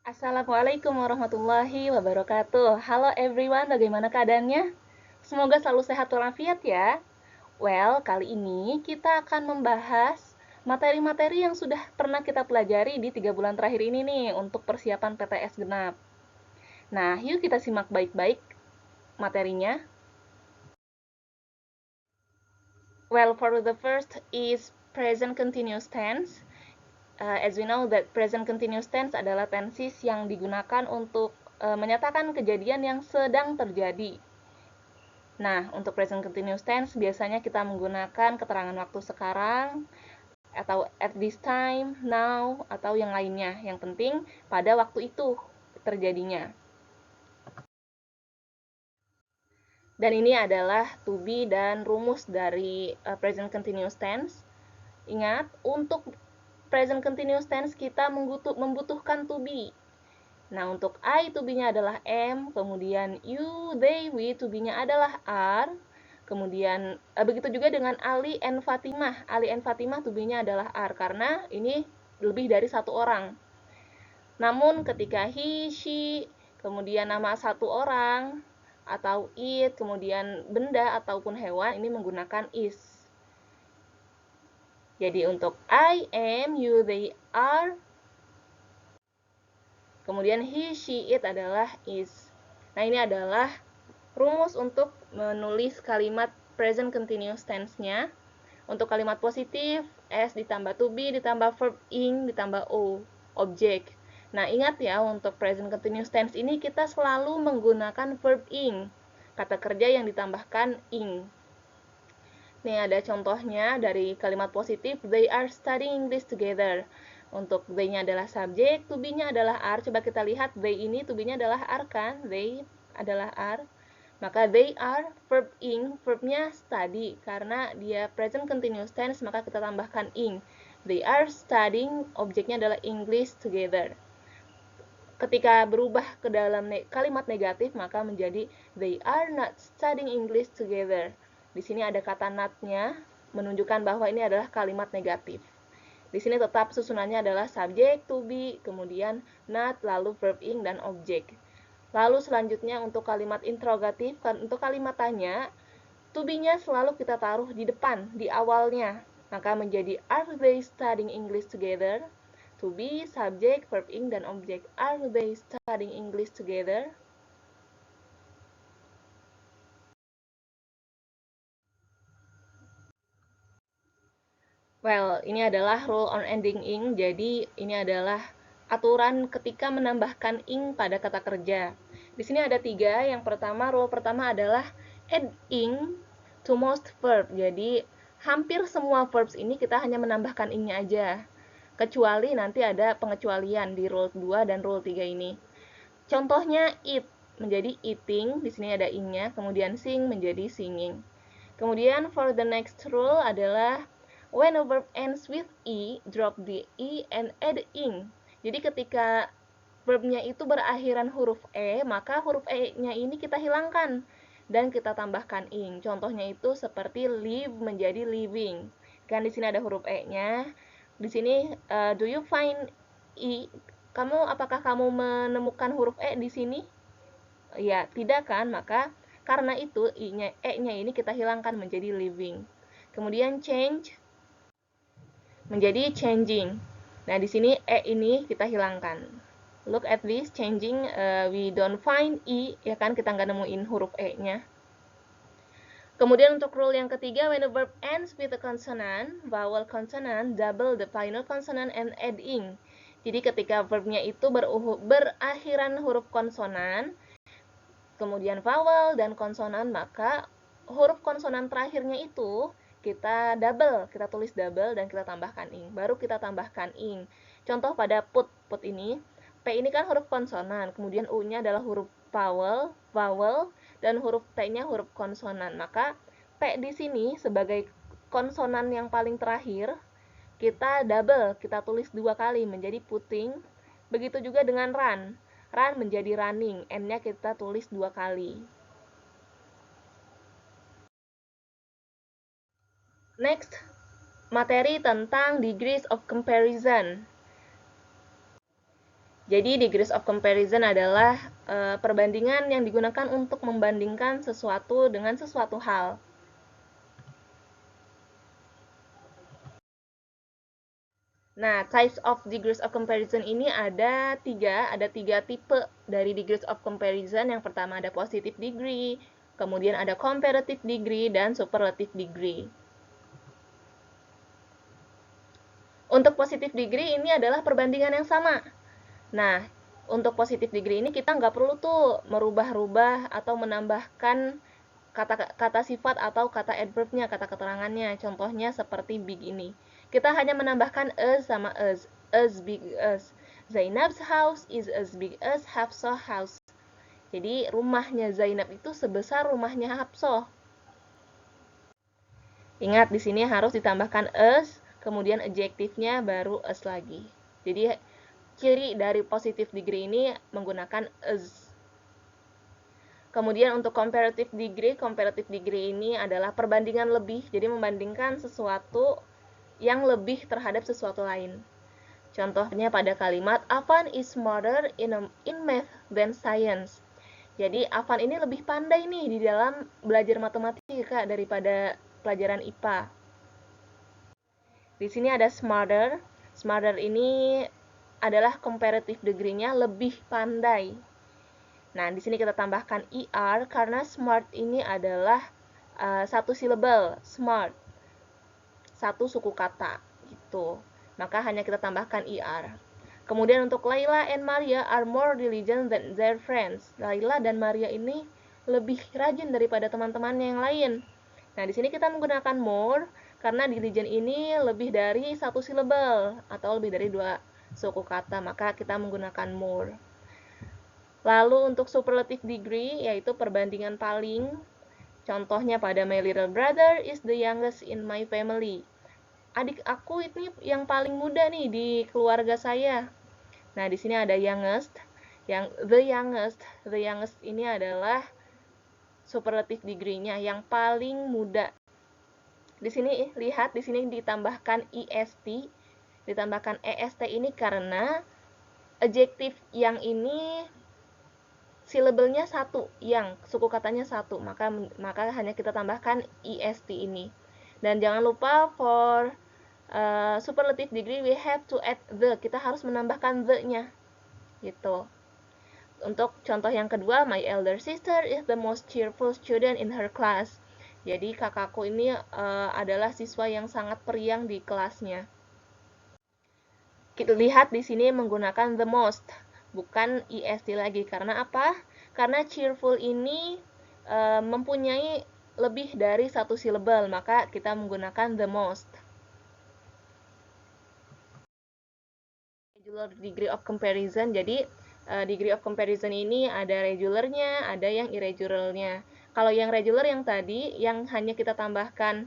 Assalamualaikum warahmatullahi wabarakatuh. Halo everyone, bagaimana keadaannya? Semoga selalu sehat walafiat ya. Well, kali ini kita akan membahas materi-materi yang sudah pernah kita pelajari di 3 bulan terakhir ini nih untuk persiapan PTS genap. Nah, yuk kita simak baik-baik materinya. Well, for the first is present continuous tense. As we know that present continuous tense adalah tenses yang digunakan untuk menyatakan kejadian yang sedang terjadi. Nah, untuk present continuous tense biasanya kita menggunakan keterangan waktu sekarang atau at this time, now, atau yang lainnya. Yang penting pada waktu itu terjadinya. Dan ini adalah to be dan rumus dari present continuous tense. Ingat, untuk present continuous tense kita membutuhkan to be. Nah, untuk I to be-nya adalah am, kemudian you, they, we to be-nya adalah are, kemudian begitu juga dengan Ali and Fatimah. Ali and Fatimah to be-nya adalah are karena ini lebih dari satu orang. Namun ketika he, she, kemudian nama satu orang, atau it, kemudian benda ataupun hewan, ini menggunakan is. Jadi untuk I am, you, they are, kemudian he, she, it adalah is. Nah, ini adalah rumus untuk menulis kalimat present continuous tense-nya. Untuk kalimat positif, S ditambah to be, ditambah verb ing, ditambah O, objek. Nah, ingat ya, untuk present continuous tense ini kita selalu menggunakan verb ing, kata kerja yang ditambahkan ing. Nih, ada contohnya dari kalimat positif, they are studying English together. Untuk they-nya adalah subjek, to be-nya adalah are. Coba kita lihat, they ini to be-nya adalah are kan? They adalah are. Maka they are, verb ing, verbnya study. Karena dia present continuous tense, maka kita tambahkan ing. They are studying, objeknya adalah English together. Ketika berubah ke dalam kalimat negatif, maka menjadi they are not studying English together. Di sini ada kata not-nya, menunjukkan bahwa ini adalah kalimat negatif. Di sini tetap susunannya adalah subjek, to be, kemudian not, lalu verb ing, dan objek. Lalu selanjutnya untuk kalimat interrogatif, untuk kalimat tanya, to be-nya selalu kita taruh di depan, di awalnya. Maka menjadi are they studying English together? To be, subjek, verb ing, dan objek. Are they studying English together? Well, ini adalah rule on ending ing. Jadi, ini adalah aturan ketika menambahkan ing pada kata kerja. Di sini ada 3. Yang pertama, rule pertama adalah add ing to most verb. Jadi, hampir semua verbs ini kita hanya menambahkan ing-nya aja. Kecuali nanti ada pengecualian di rule 2 dan rule 3 ini. Contohnya eat menjadi eating, di sini ada ing-nya, kemudian sing menjadi singing. Kemudian for the next rule adalah when a verb ends with e, drop the e and add ing. Jadi ketika verbnya itu berakhiran huruf e, maka huruf e-nya ini kita hilangkan dan kita tambahkan ing. Contohnya itu seperti live menjadi living. Kan di sini ada huruf e-nya. Di sini do you find e? Apakah kamu menemukan huruf e di sini? Ya, tidak kan? Maka karena itu e-nya ini kita hilangkan menjadi living. Kemudian change menjadi changing. Nah, di sini e ini kita hilangkan. Look at this, changing, we don't find e, ya kan, kita nggak nemuin huruf e-nya. Kemudian untuk rule yang ketiga, when the verb ends with a consonant, vowel consonant, double the final consonant and add ing. Jadi ketika verbnya itu berakhiran huruf konsonan, kemudian vowel dan konsonan, maka huruf konsonan terakhirnya itu kita double, kita tulis double dan kita tambahkan ing. Baru kita tambahkan ing. Contoh pada put ini, P ini kan huruf konsonan, kemudian U-nya adalah huruf vowel, dan huruf T-nya huruf konsonan. Maka P di sini sebagai konsonan yang paling terakhir, kita double, kita tulis 2 kali menjadi putting. Begitu juga dengan run. Run menjadi running, N-nya kita tulis 2 kali. Next, materi tentang degrees of comparison. Jadi degrees of comparison adalah perbandingan yang digunakan untuk membandingkan sesuatu dengan sesuatu hal. Nah, types of degrees of comparison ini ada tiga tipe dari degrees of comparison. Yang pertama ada positive degree, kemudian ada comparative degree, dan superlative degree. Untuk positive degree ini adalah perbandingan yang sama. Nah, untuk positive degree ini kita nggak perlu tuh merubah-rubah atau menambahkan kata sifat atau kata adverbnya, kata keterangannya. Contohnya seperti big ini. Kita hanya menambahkan as sama as big as. Zainab's house is as big as Hafsah's house. Jadi rumahnya Zainab itu sebesar rumahnya Hafsah. Ingat di sini harus ditambahkan as, kemudian adjektifnya baru as lagi. Jadi ciri dari positive degree ini menggunakan as. Kemudian untuk comparative degree ini adalah perbandingan lebih, jadi membandingkan sesuatu yang lebih terhadap sesuatu lain. Contohnya pada kalimat Afan is smarter in math than science. Jadi Afan ini lebih pandai nih di dalam belajar matematika daripada pelajaran IPA. Di sini ada smarter. Smarter ini adalah comparative degree-nya lebih pandai. Nah, di sini kita tambahkan er karena smart ini adalah satu silabel, smart. Satu suku kata gitu. Maka hanya kita tambahkan er. Kemudian untuk Laila and Maria are more diligent than their friends. Laila dan Maria ini lebih rajin daripada teman-temannya yang lain. Nah, di sini kita menggunakan more karena diligent ini lebih dari satu silabel atau lebih dari dua suku kata, maka kita menggunakan more. Lalu untuk superlative degree, yaitu perbandingan paling. Contohnya pada my little brother is the youngest in my family. Adik aku ini yang paling muda nih di keluarga saya. Nah, di sini ada youngest. Yang the youngest ini adalah superlative degree-nya yang paling muda. Di sini lihat, di sini ditambahkan est. Ditambahkan est ini karena adjektif yang ini silabelnya satu, yang suku katanya satu, maka hanya kita tambahkan est ini. Dan jangan lupa for superlative degree we have to add the, kita harus menambahkan the-nya gitu. Untuk contoh yang kedua, my elder sister is the most cheerful student in her class. Jadi kakakku ini adalah siswa yang sangat periang di kelasnya. Kita lihat di sini menggunakan the most, bukan est lagi. Karena apa? Karena cheerful ini mempunyai lebih dari satu silabel, maka kita menggunakan the most. Regular degree of comparison. Jadi degree of comparison ini ada regularnya, ada yang irregularnya. Kalau yang regular yang tadi, yang hanya kita tambahkan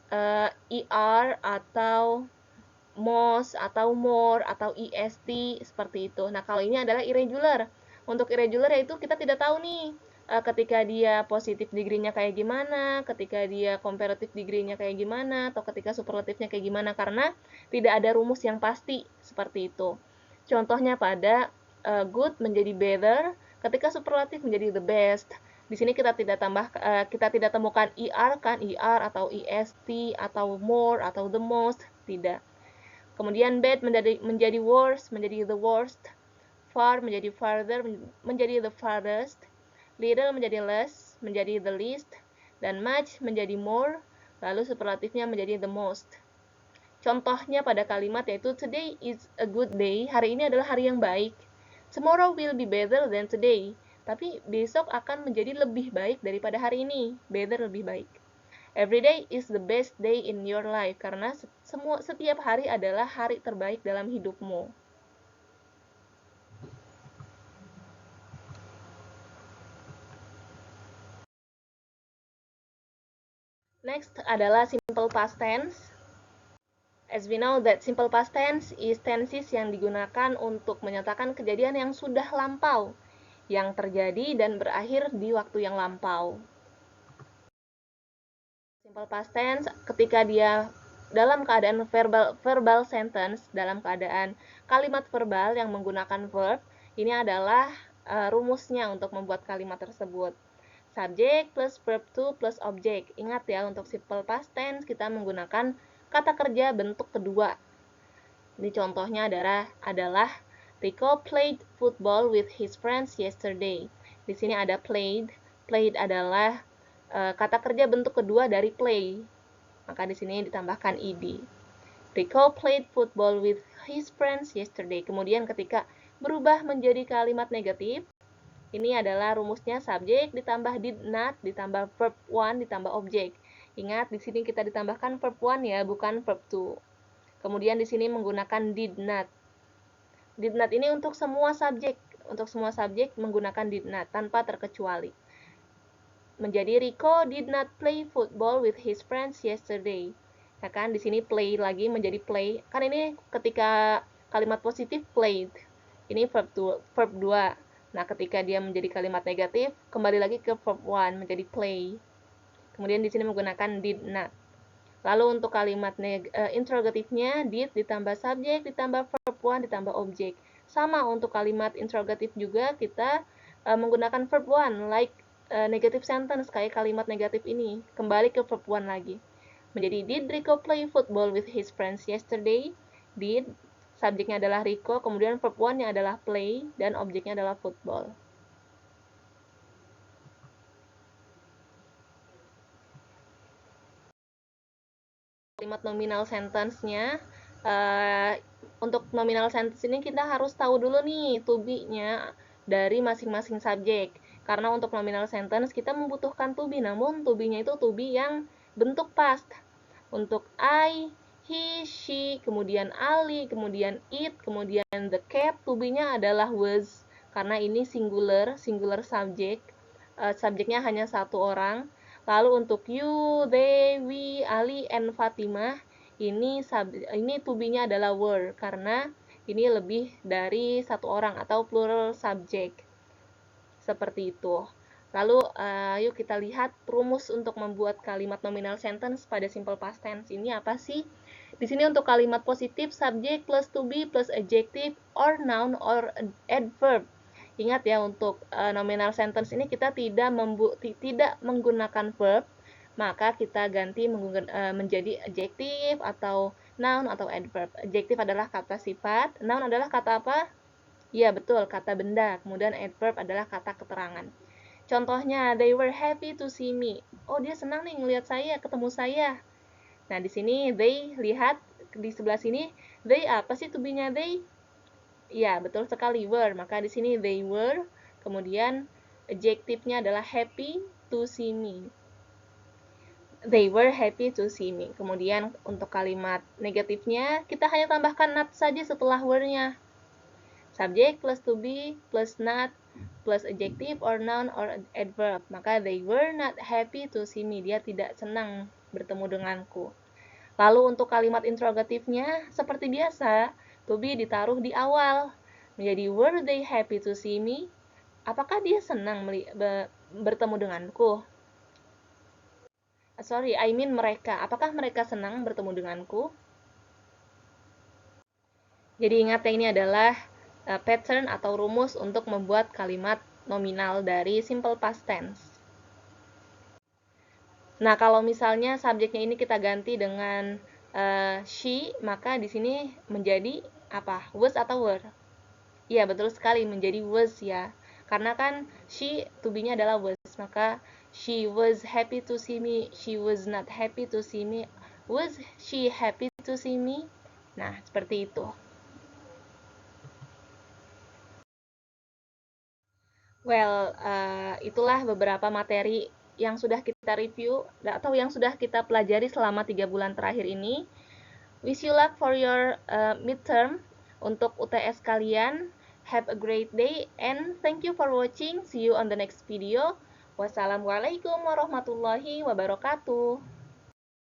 er atau most atau more atau est seperti itu. Nah, kalau ini adalah irregular. Untuk irregular yaitu kita tidak tahu nih ketika dia positif degree-nya kayak gimana, ketika dia comparative degree-nya kayak gimana, atau ketika superlatifnya kayak gimana, karena tidak ada rumus yang pasti seperti itu. Contohnya pada good menjadi better, ketika superlatif menjadi the best. Di sini kita tidak temukan er kan, er atau est atau more atau the most, tidak. Kemudian bad menjadi worse, menjadi the worst. Far menjadi farther, menjadi the farthest. Little menjadi less, menjadi the least. Dan much menjadi more, lalu superlatifnya menjadi the most. Contohnya pada kalimat yaitu today is a good day, hari ini adalah hari yang baik. Tomorrow will be better than today, tapi besok akan menjadi lebih baik daripada hari ini, better lebih baik. Every day is the best day in your life, karena setiap hari adalah hari terbaik dalam hidupmu. Next adalah simple past tense. As we know that simple past tense is tenses yang digunakan untuk menyatakan kejadian yang sudah lampau, yang terjadi dan berakhir di waktu yang lampau. Simple past tense ketika dia dalam keadaan verbal sentence, dalam keadaan kalimat verbal yang menggunakan verb, ini adalah rumusnya untuk membuat kalimat tersebut. Subject plus verb to plus object. Ingat ya, untuk simple past tense kita menggunakan kata kerja bentuk kedua. Ini contohnya adalah Rico played football with his friends yesterday. Di sini ada played. Played adalah kata kerja bentuk kedua dari play. Maka di sini ditambahkan ed. Rico played football with his friends yesterday. Kemudian ketika berubah menjadi kalimat negatif, ini adalah rumusnya subjek ditambah did not ditambah verb 1 ditambah objek. Ingat di sini kita ditambahkan verb 1 ya, bukan verb 2. Kemudian di sini menggunakan did not. Did not ini untuk semua subjek. Untuk semua subjek menggunakan did not tanpa terkecuali. Menjadi Rico did not play football with his friends yesterday. Ya kan, di sini play lagi menjadi play. Kan ini ketika kalimat positif played. Ini verb 2. Nah, ketika dia menjadi kalimat negatif, kembali lagi ke verb 1 menjadi play. Kemudian di sini menggunakan did not. Lalu untuk kalimat interrogatifnya did ditambah subjek ditambah verb 1 ditambah objek. Sama untuk kalimat interrogatif juga kita menggunakan verb 1 like negative sentence kayak kalimat negatif ini, kembali ke verb 1 lagi. Menjadi did Rico play football with his friends yesterday? Did, subjeknya adalah Rico, kemudian verb 1-nya adalah play dan objeknya adalah football. Kalimat nominal sentence-nya, untuk nominal sentence ini kita harus tahu dulu nih to be-nya dari masing-masing subjek. Karena untuk nominal sentence kita membutuhkan to be, namun to be-nya itu to be yang bentuk past. Untuk I, he, she, kemudian Ali, kemudian it, kemudian the cat, to be-nya adalah was. Karena ini singular subject, subjeknya hanya satu orang. Lalu untuk you, they, we, Ali, and Fatimah, ini to be-nya adalah were, karena ini lebih dari satu orang atau plural subject. Seperti itu. Lalu, yuk kita lihat rumus untuk membuat kalimat nominal sentence pada simple past tense ini apa sih? Di sini untuk kalimat positif, subject plus to be plus adjective or noun or adverb. Ingat ya, untuk nominal sentence ini kita tidak menggunakan verb, maka kita ganti menjadi adjective atau noun atau adverb. Adjective adalah kata sifat, noun adalah kata apa? Iya, betul, kata benda. Kemudian adverb adalah kata keterangan. Contohnya, they were happy to see me. Oh, dia senang nih ngelihat saya, ketemu saya. Nah, di sini they, lihat di sebelah sini, they apa sih to be-nya they? Iya, betul sekali, were. Maka di sini they were. Kemudian adjective-nya adalah happy to see me. They were happy to see me. Kemudian untuk kalimat negatifnya, kita hanya tambahkan not saja setelah were-nya. Subject plus to be plus not plus adjective or noun or adverb. Maka they were not happy to see me. Dia tidak senang bertemu denganku. Lalu untuk kalimat interrogatifnya, seperti biasa, to be ditaruh di awal. Menjadi were they happy to see me? Apakah dia senang bertemu denganku? Sorry, I mean mereka. Apakah mereka senang bertemu denganku? Jadi ingat ya, ini adalah pattern atau rumus untuk membuat kalimat nominal dari simple past tense. Nah, kalau misalnya subjeknya ini kita ganti dengan she, maka di sini menjadi apa? Was atau were? Iya, betul sekali, menjadi was ya. Karena kan she to be-nya adalah was, maka she was happy to see me, she was not happy to see me, was she happy to see me? Nah, seperti itu. Well, itulah beberapa materi yang sudah kita review atau yang sudah kita pelajari selama 3 bulan terakhir ini. Wish you luck for your midterm untuk UTS kalian. Have a great day and thank you for watching. See you on the next video. Wassalamualaikum warahmatullahi wabarakatuh.